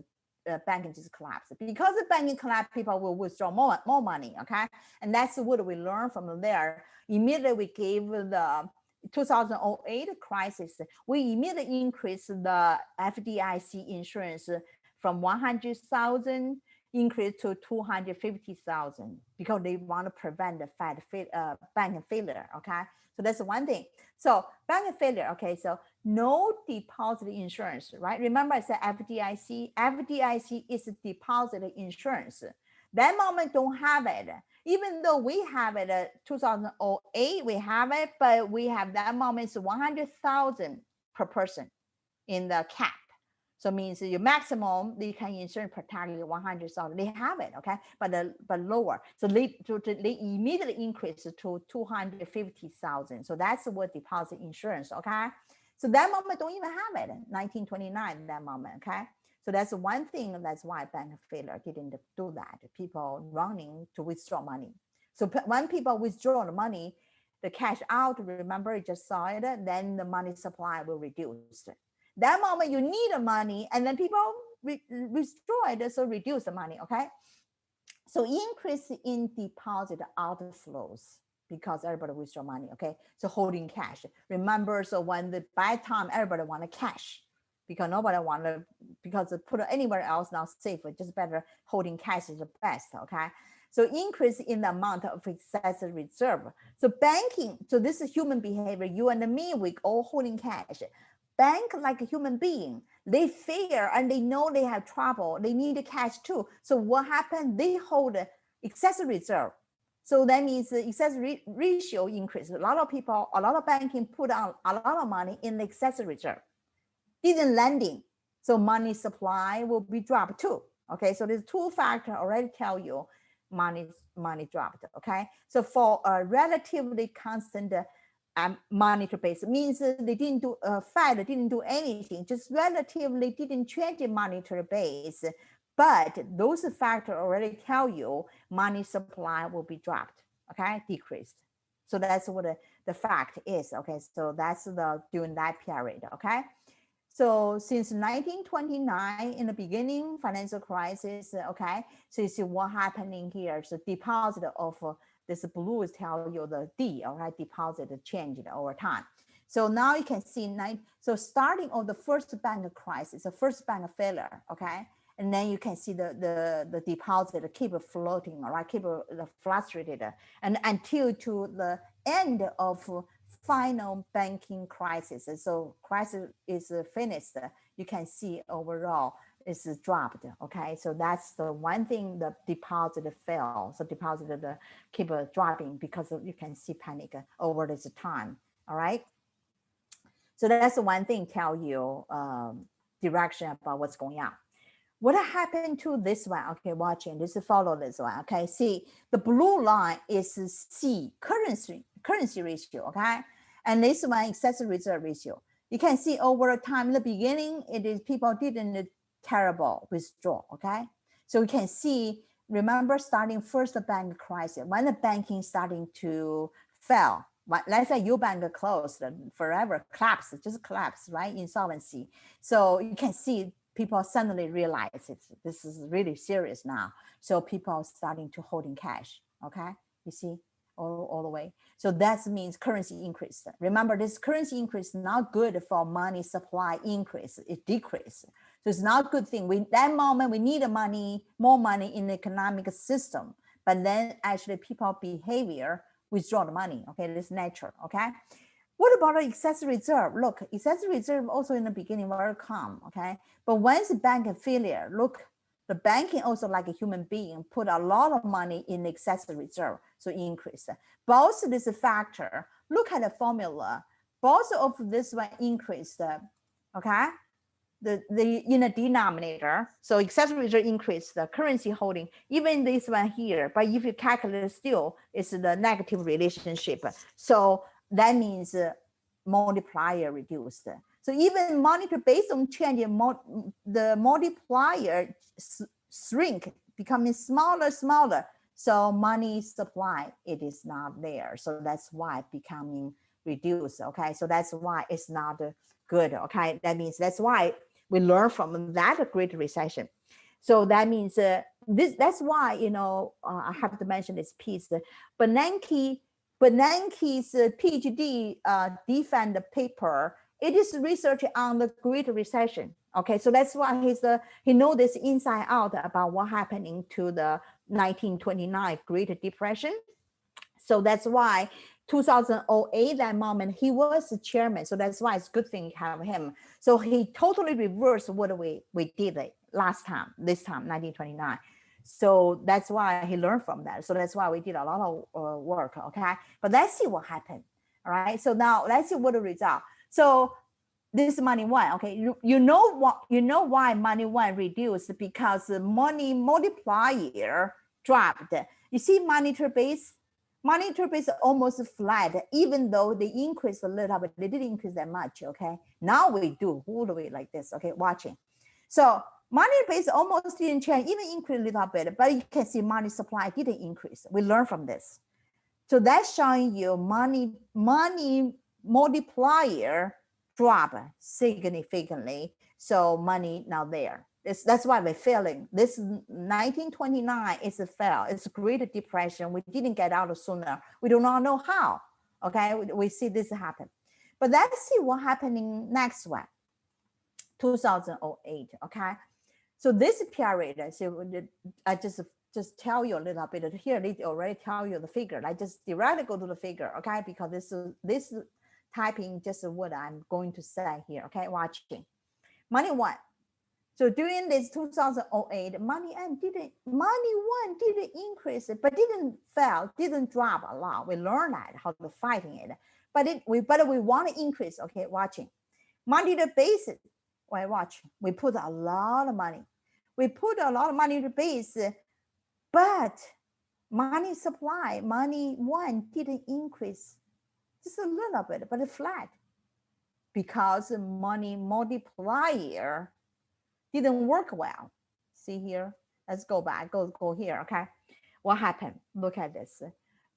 banking just collapse. Because the banking collapse, people will withdraw more money, okay? And that's what we learned from there. Immediately we gave the 2008 crisis, we immediately increased the FDIC insurance from 100,000 increase to 250,000 because they want to prevent the bank failure, okay? So that's one thing. So bank failure, okay, so no deposit insurance, right? Remember I said FDIC. FDIC is deposit insurance. That moment don't have it. Even though we have it 2008, we have it, but we have that moment is 100,000 per person in the cap. So it means your maximum you can insure protect 100,000. They have it, okay, but lower. So they immediately increase to 250,000. So that's what deposit insurance, okay. So that moment don't even have it. 1929, that moment, okay. So that's one thing. That's why bank failure didn't do that. People running to withdraw money. So when people withdraw the money, the cash out, remember you just saw it, then the money supply will reduce. That moment you need the money and then people withdraw it, so reduce the money, okay? So increase in deposit outflows because everybody withdraw money, okay? So holding cash. Remember, so when the bad time, everybody want to cash because nobody want to, because put it anywhere else now safer, just better holding cash is the best, okay? So increase in the amount of excess reserve. So banking, so this is human behavior. You and me, we all holding cash. Bank like a human being, they fear and they know they have trouble. They need the cash too. So what happened? They hold excess reserve. So that means the excess ratio increase. A lot of people, a lot of banking put on a lot of money in the excess reserve. Didn't lending, so money supply will be dropped too. Okay, so there's two factors already tell you money dropped. Okay, so for a relatively constant monetary base means they didn't do Fed didn't do anything, just relatively didn't change the monetary base. But those factors already tell you money supply will be dropped. Okay, decreased. So that's what the fact is. Okay, so that's during that period. Okay. So since 1929, in the beginning, financial crisis, okay, so you see what happening here. So deposit of this blue is tell you the D, all right, deposit changed over time. So now you can see, so starting of the first bank crisis, the first bank failure, okay, and then you can see the deposit keep floating, all right, keep fluctuated, and until to the end of final banking crisis. So crisis is finished. You can see overall it's dropped. Okay, so that's the one thing. The deposit fell. So deposit keep dropping because you can see panic over this time. All right. So that's the one thing tell you direction about what's going on. What happened to this one? Okay, watching this, follow this one. Okay, see the blue line is C, currency ratio. Okay, and this one excess reserve ratio. You can see over time in the beginning, it is people didn't terrible withdraw. Okay, so you can see. Remember, starting first the bank crisis, when the banking starting to fail. Let's say your bank closed forever, collapsed, just collapsed, right? Insolvency. So you can see people suddenly realize this is really serious now. So people are starting to hold in cash, okay? You see, all the way. So that means currency increase. Remember, this currency increase is not good for money supply increase, it decrease. So it's not a good thing. That moment we need money, more money in the economic system, but then actually people behavior withdraw the money, okay? This is nature, okay? What about the excess reserve? Look, excess reserve also in the beginning very calm, okay? But once the bank failure, look, the banking also like a human being put a lot of money in excess reserve, so increase. Both this factor, look at the formula, both of this one increased, okay? in a denominator. So excess reserve increase, the currency holding, even this one here, but if you calculate still, it's the negative relationship. So that means multiplier reduced. So even monitor based on changing, the multiplier shrink, becoming smaller. So money supply, it is not there. So that's why becoming reduced. Okay, so that's why it's not good. Okay, that means that's why we learn from that Great Recession. So that means that's why, I have to mention this piece. Bernanke's PhD defend paper. It is research on the Great Recession. Okay, so that's why he know this inside out about what happening to the 1929 Great Depression. So that's why 2008, that moment, he was the chairman. So that's why it's a good thing to have him. So he totally reversed what we did last time, this time, 1929. So that's why he learned from that. So that's why we did a lot of work, okay? But let's see what happened, all right? So now let's see what the result. So this money one, okay? You know why money one reduced, because the money multiplier dropped. You see monetary base almost flat, even though they increased a little bit, they didn't increase that much, okay? Now we do all the way like this, okay, watching. So money base almost didn't change, even increased a little bit, but you can see money supply didn't increase. We learned from this. So that's showing you money multiplier drop significantly. So money now there. That's why we're failing. This 1929 is a fail. It's a Great Depression. We didn't get out sooner. We do not know how. Okay, we see this happen. But let's see what happening next one, 2008. Okay, so this period. So I just tell you a little bit here. They already tell you the figure. I just directly go to the figure. Okay, because this typing just what I'm going to say here. Okay, watching money one. So during this 2008, money one didn't increase, but didn't fail, didn't drop a lot. We learned that how to fighting it, but we want to increase. Okay, watching money to base. Why watch? We put a lot of money. We put a lot of money to base, but money supply, money one didn't increase, just a little bit, but it's flat, because money multiplier didn't work well. See here, let's go back, go here, okay? What happened? Look at this.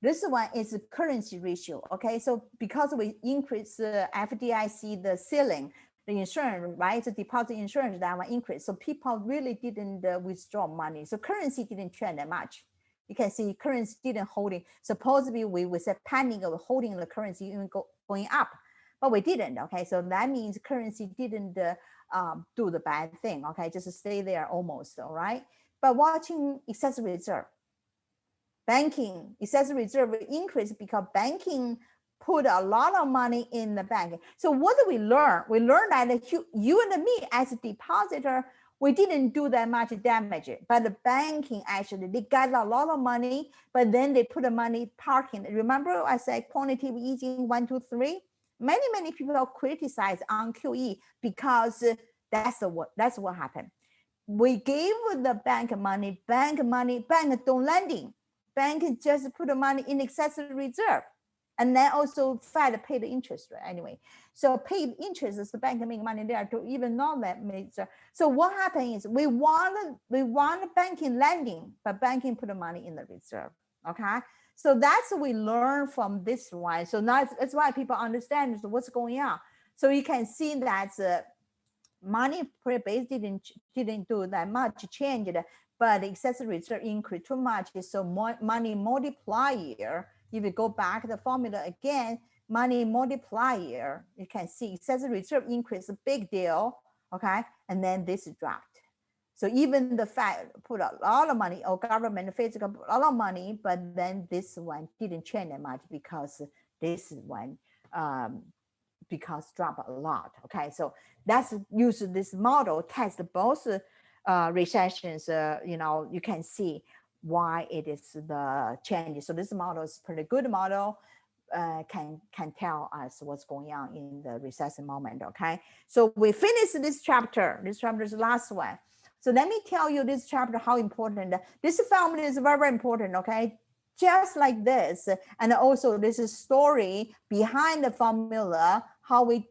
This one is the currency ratio, okay? So because we increase the FDIC, the ceiling, the insurance, right? The deposit insurance, that one increased. So people really didn't withdraw money. So currency didn't change that much. You can see currency didn't holding. Supposedly we said panic of holding the currency even going up, but we didn't, okay? So that means currency didn't do the bad thing, okay? Just stay there almost, all right? But watching excess reserve, banking, excess reserve increased because banking put a lot of money in the bank. So what do we learn? We learned that you and me as a depositor, we didn't do that much damage, but the banking actually, they got a lot of money, but then they put the money parking. Remember I said quantitative easing 1, 2, 3? Many people criticize on QE because that's what happened. We gave the bank money, bank don't lending. Bank just put the money in excessive reserve. And then also Fed paid the interest, right? Anyway, so paid interest is the bank make money there to even know that major. So what happened is we want banking lending, but banking put the money in the reserve. Okay, so that's what we learn from this one. So now that's why people understand what's going on. So you can see that money base didn't do that much change, but excessive reserve increased too much. So money multiplier. If you go back to the formula again, money multiplier, you can see excessive reserve increase, a big deal, okay? And then this dropped. So even the Fed put a lot of money, or government, physical, put a lot of money, but then this one didn't change that much because this one, because drop a lot, okay? So that's use this model, test both recessions, you can see why it is the change. So this model is pretty good model. can tell us what's going on in the recession moment. Okay, so we finished this chapter. This chapter is the last one. So let me tell you this chapter how important this formula is. Very, very important. Okay, just like this, and also this is story behind the formula, how we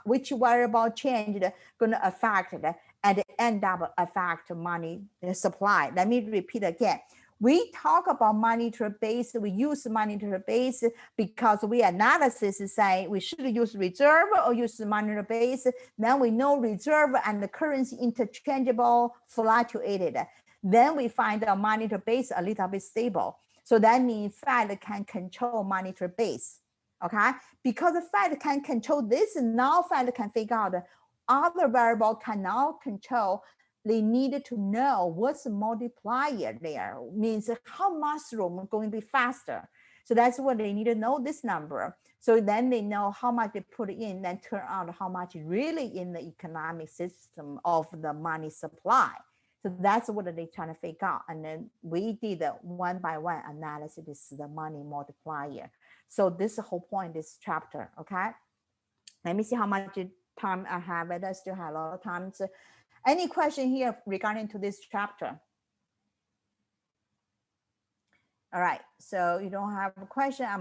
which variable change going to affect and end up affect money supply. Let me repeat again. We talk about monetary base. We use monetary base because we analysis say we should use reserve or use monetary base. Then we know reserve and the currency interchangeable fluctuated. Then we find the monetary base a little bit stable. So that means Fed can control monetary base. Okay, because the Fed can control this, now Fed can figure out other variable can now control. They needed to know what's the multiplier there, means how much room going to be faster. So that's what they need to know, this number. So then they know how much they put in, then turn out how much really in the economic system of the money supply. So that's what they're trying to figure out. And then we did a one by one analysis. This is the money multiplier. So this is the whole point, this chapter, okay? Let me see how much time I have. I still have a lot of time. So any question here regarding to this chapter? All right, so you don't have a question.